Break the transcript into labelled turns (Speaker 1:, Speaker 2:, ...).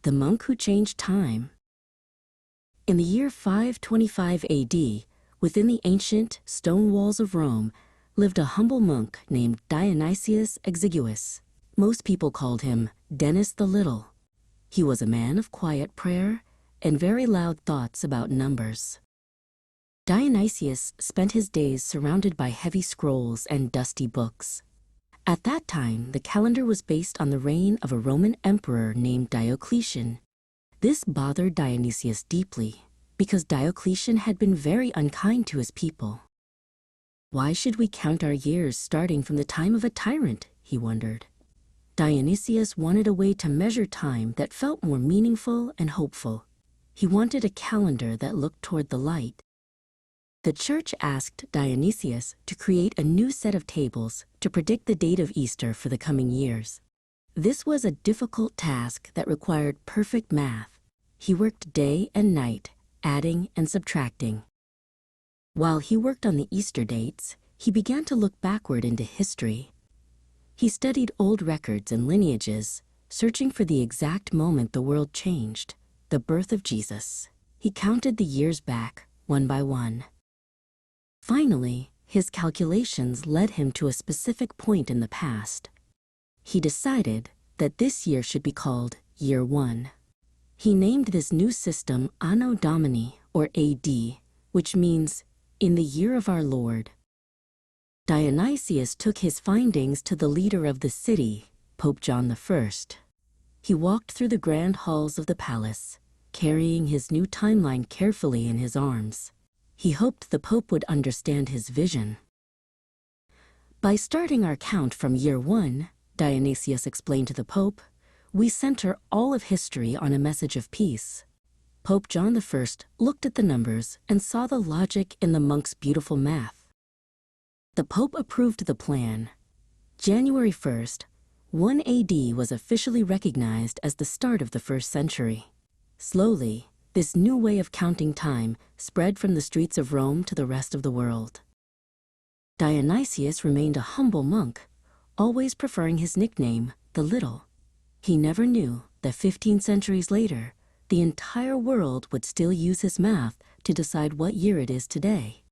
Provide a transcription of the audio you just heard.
Speaker 1: the monk who changed time. In the year 525 AD, within the ancient stone walls of Rome, lived a humble monk named Dionysius Exiguus. Most people called him Denis the Little. He was a man of quiet prayer and very loud thoughts about numbers. Dionysius spent his days surrounded by heavy scrolls and dusty books. At that time, the calendar was based on the reign of a Roman emperor named Diocletian. This bothered Dionysius deeply, because Diocletian had been very unkind to his people. Why should we count our years starting from the time of a tyrant, he wondered. Dionysius wanted a way to measure time that felt more meaningful and hopeful. He wanted a calendar that looked toward the light. The church asked Dionysius to create a new set of tables to predict the date of Easter for the coming years. This was a difficult task that required perfect math. He worked day and night, adding and subtracting. While he worked on the Easter dates, he began to look backward into history. He studied old records and lineages, searching for the exact moment the world changed, the birth of Jesus. He counted the years back, one by one. Finally, his calculations led him to a specific point in the past. He decided that this year should be called Year 1. He named this new system Anno Domini, or AD, which means in the year of our Lord. Dionysius took his findings to the leader of the city, Pope John I. He walked through the grand halls of the palace, carrying his new timeline carefully in his arms. He hoped the Pope would understand his vision. By starting our count from Year 1, Dionysius explained to the Pope, we center all of history on a message of peace. Pope John I looked at the numbers and saw the logic in the monk's beautiful math. The Pope approved the plan. January 1st, 1 AD was officially recognized as the start of the first century. Slowly, this new way of counting time spread from the streets of Rome to the rest of the world. Dionysius remained a humble monk, always preferring his nickname, the Little. He never knew that 15 centuries later, the entire world would still use his math to decide what year it is today.